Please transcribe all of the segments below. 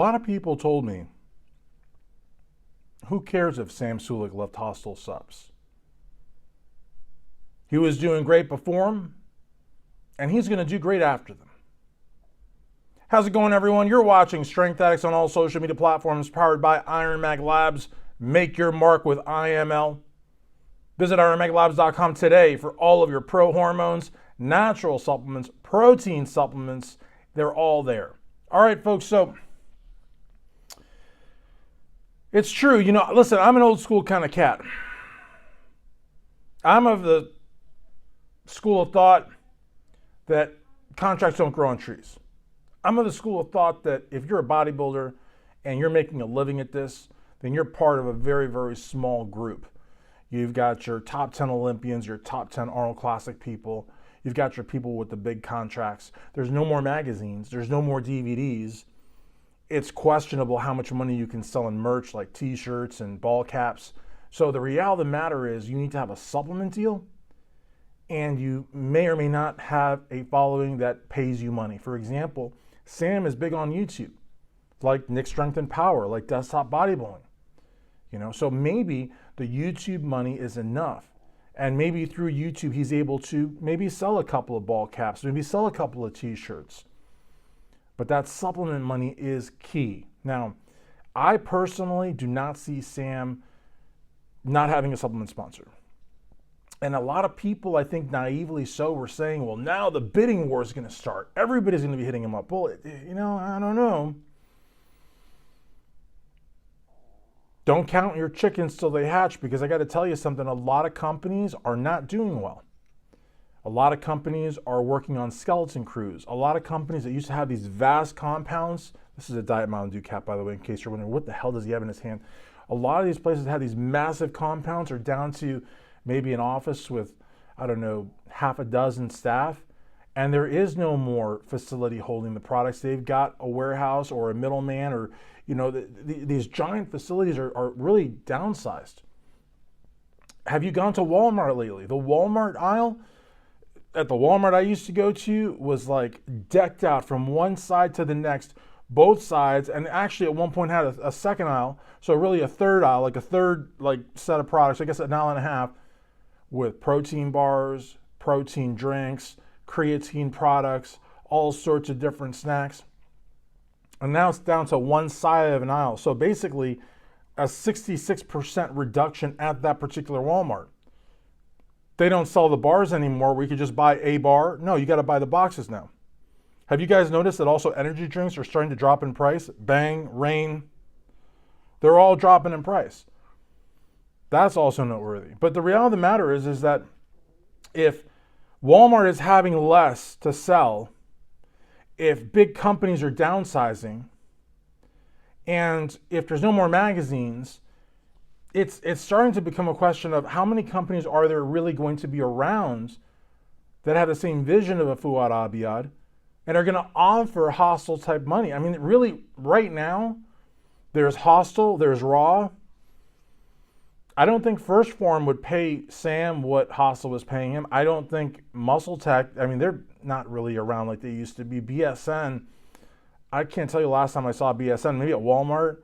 lot of people told me, who cares if Sam Sulek left hostile subs? He was doing great before him, and he's going to do great after them. How's it going, everyone? You're watching Strength Addicts on all social media platforms, powered by Iron Mag Labs. Make your mark with IML. Visit ironmaglabs.com today for all of your pro hormones, natural supplements, protein supplements. They're all there. All right, folks, so it's true. Listen, I'm an old school kind of cat. I'm of the school of thought that contracts don't grow on trees. I'm of the school of thought that if you're a bodybuilder and you're making a living at this, then you're part of a very, very small group. You've got your top 10 Olympians, your top 10 Arnold Classic people. You've got your people with the big contracts. There's no more magazines. There's no more DVDs. It's questionable how much money you can sell in merch like t-shirts and ball caps. So the reality of the matter is you need to have a supplement deal, and you may or may not have a following that pays you money. For example, Sam is big on YouTube, like Nick Strength and Power, like Desktop Bodybuilding. So maybe the YouTube money is enough. And maybe through YouTube, he's able to maybe sell a couple of ball caps, maybe sell a couple of t-shirts. But that supplement money is key. Now, I personally do not see Sam not having a supplement sponsor. And a lot of people, I think naively so, were saying, well, now the bidding war is going to start. Everybody's going to be hitting him up. Well, I don't know. Don't count your chickens till they hatch, because I got to tell you something. A lot of companies are not doing well. A lot of companies are working on skeleton crews. A lot of companies that used to have these vast compounds. This is a Diet Mountain Dew cap, by the way, in case you're wondering, what the hell does he have in his hand? A lot of these places that have these massive compounds are down to maybe an office with, I don't know, half a dozen staff. And there is no more facility holding the products. They've got a warehouse or a middleman, or, these giant facilities are really downsized. Have you gone to Walmart lately? The Walmart aisle at the Walmart I used to go to was like decked out from one side to the next, both sides, and actually at one point had a second aisle, so really a third aisle, like a third set of products, I guess an aisle and a half, with protein bars, protein drinks, creatine products, all sorts of different snacks. And now it's down to one side of an aisle. So basically a 66% reduction at that particular Walmart. They don't sell the bars anymore where you could just buy a bar. No, you got to buy the boxes now. Have you guys noticed that also energy drinks are starting to drop in price? Bang, Reign, they're all dropping in price. That's also noteworthy. But the reality of the matter is that if Walmart is having less to sell, if big companies are downsizing, and if there's no more magazines, it's starting to become a question of how many companies are there really going to be around that have the same vision of a Fuad Abiad and are going to offer hostile type money. I mean, really, right now, there's Hostile, there's Raw. I don't think First Form would pay Sam what Hostile was paying him. I don't think Muscle Tech, they're not really around like they used to be. BSN, I can't tell you last time I saw BSN, maybe at Walmart.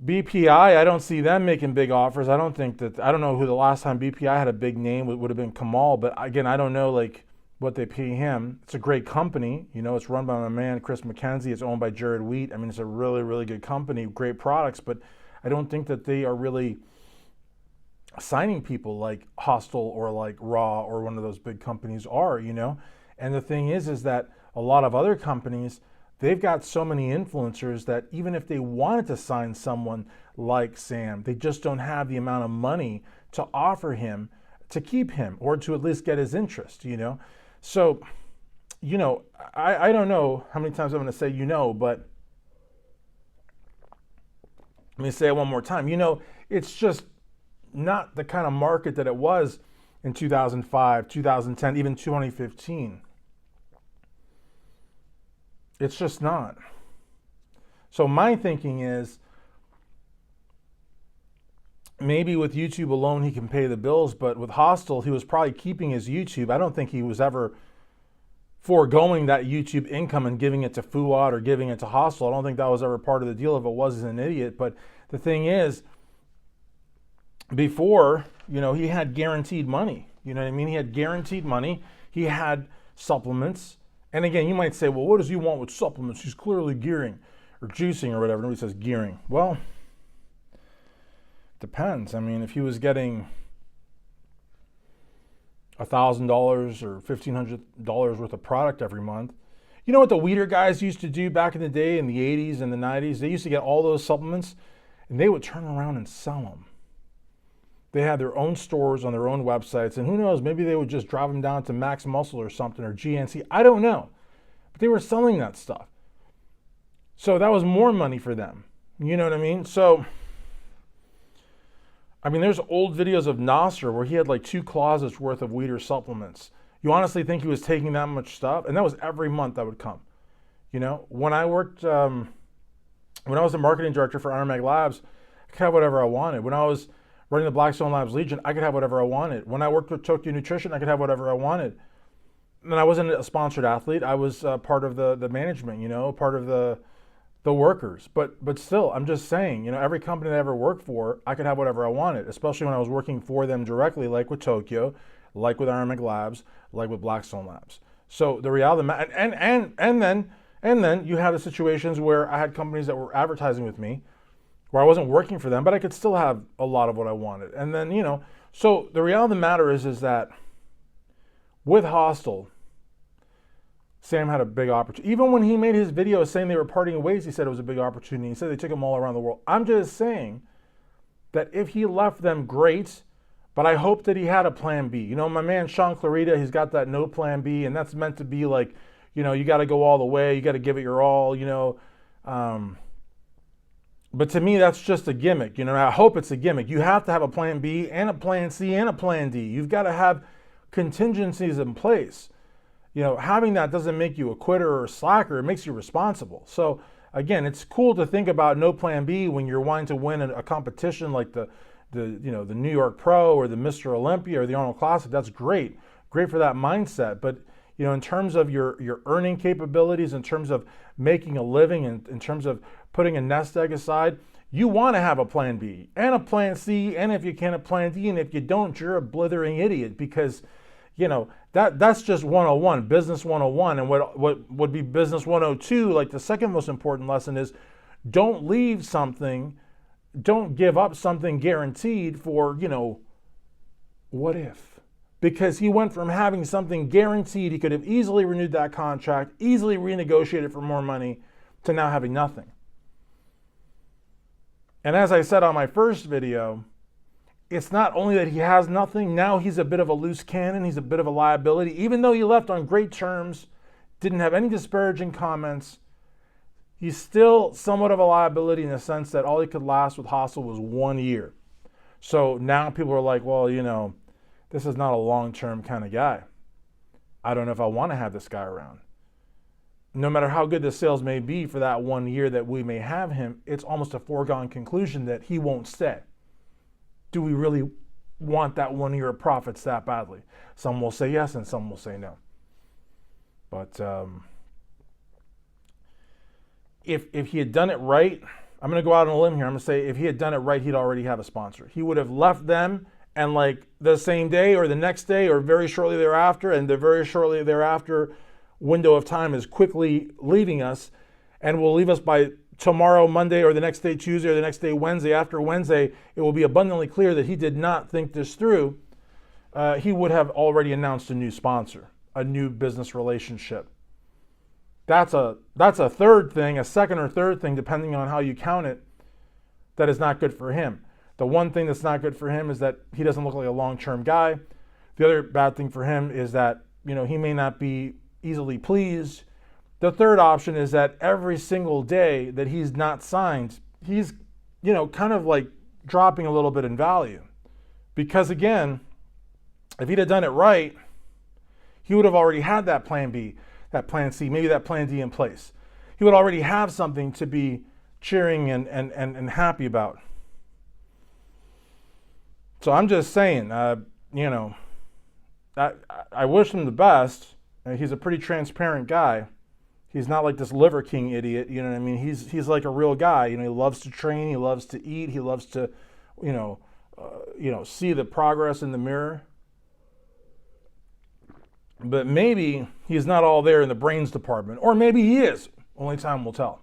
BPI, I don't see them making big offers. I don't know who the last time BPI had a big name would have been Kamal, but again, I don't know what they pay him. It's a great company. It's run by my man, Chris McKenzie. It's owned by Jared Wheat. It's a really, really good company, great products, but I don't think that they are really signing people like Hostile or like Raw or one of those big companies are, And the thing is that a lot of other companies, they've got so many influencers that even if they wanted to sign someone like Sam, they just don't have the amount of money to offer him to keep him or to at least get his interest, So, I don't know how many times I'm going to say, but let me say it one more time. It's just not the kind of market that it was in 2005, 2010, even 2015. It's just not. So my thinking is maybe with YouTube alone he can pay the bills, but with Hostile, he was probably keeping his YouTube. I don't think he was ever foregoing that YouTube income and giving it to Fuad or giving it to Hostel. I don't think that was ever part of the deal. If it was, he's an idiot. But the thing is, before, he had guaranteed money. You know what I mean? He had guaranteed money. He had supplements. And again, you might say, well, what does he want with supplements? He's clearly gearing or juicing or whatever. Nobody says gearing. Well, depends. I mean, if he was getting $1,000 or $1,500 worth of product every month, you know what the weeder guys used to do back in the day in the 80s and the 90s? They used to get all those supplements and they would turn around and sell them. They had their own stores on their own websites, and who knows, maybe they would just drive them down to Max Muscle or something, or GNC. I don't know. But they were selling that stuff. So that was more money for them. You know what I mean? So, I mean, there's old videos of Nasser where he had like 2 closets worth of Weeder supplements. You honestly think he was taking that much stuff? And that was every month that would come. When I worked, when I was the marketing director for Iron Mag Labs, I could have whatever I wanted. When I was running the Blackstone Labs Legion, I could have whatever I wanted. When I worked with Tokyo Nutrition, I could have whatever I wanted. And I wasn't a sponsored athlete. I was part of the management, part of the workers. But still, I'm just saying, every company that I ever worked for, I could have whatever I wanted, especially when I was working for them directly, like with Tokyo, like with Iron Mag Labs, like with Blackstone Labs. So the reality, and then you have the situations where I had companies that were advertising with me, where I wasn't working for them, but I could still have a lot of what I wanted. And then, so the reality of the matter is that with Hostel, Sam had a big opportunity. Even when he made his video saying they were parting ways, he said it was a big opportunity. He said they took him all around the world. I'm just saying that if he left them, great, but I hope that he had a plan B. My man Sean Clarita, he's got that no plan B, and that's meant to be like, you got to go all the way, you got to give it your all, But to me, that's just a gimmick. I hope it's a gimmick. You have to have a plan B and a plan C and a plan D. You've got to have contingencies in place. Having that doesn't make you a quitter or a slacker. It makes you responsible. So again, it's cool to think about no plan B when you're wanting to win a competition like the New York Pro or the Mr. Olympia or the Arnold Classic. That's great. Great for that mindset. But in terms of your earning capabilities, in terms of making a living, in terms of putting a nest egg aside, you want to have a plan B and a plan C, and if you can, a plan D. And if you don't, you're a blithering idiot, because that's just 101, business 101. And what would be business 102, like the second most important lesson, is don't give up something guaranteed for, what if? Because he went from having something guaranteed, he could have easily renewed that contract, easily renegotiated for more money, to now having nothing. And as I said on my first video, it's not only that he has nothing, now he's a bit of a loose cannon, he's a bit of a liability. Even though he left on great terms, didn't have any disparaging comments, he's still somewhat of a liability in the sense that all he could last with Hostel was 1 year. So now people are like, well, this is not a long-term kind of guy. I don't know if I want to have this guy around. No matter how good the sales may be for that 1 year that we may have him, it's almost a foregone conclusion that he won't stay. Do we really want that 1 year of profits that badly? Some will say yes and some will say no. But if he had done it right, I'm going to go out on a limb here. I'm going to say if he had done it right, he'd already have a sponsor. He would have left them, and like the same day or the next day or very shortly thereafter, and the very shortly thereafter window of time is quickly leaving us, and will leave us by tomorrow, Monday, or the next day, Tuesday, or the next day, Wednesday. After Wednesday, it will be abundantly clear that he did not think this through. He would have already announced a new sponsor, a new business relationship. That's a third thing, a second or third thing, depending on how you count it, that is not good for him. The one thing that's not good for him is that he doesn't look like a long-term guy. The other bad thing for him is that, he may not be easily pleased. The third option is that every single day that he's not signed, he's, kind of like dropping a little bit in value. Because again, if he'd have done it right, he would have already had that plan B, that plan C, maybe that plan D in place. He would already have something to be cheering and happy about. So I'm just saying, I wish him the best. He's a pretty transparent guy. He's not like this Liver King idiot, you know what I mean? He's like a real guy. You know, he loves to train, he loves to eat, he loves to, see the progress in the mirror. But maybe he's not all there in the brains department, or maybe he is. Only time will tell.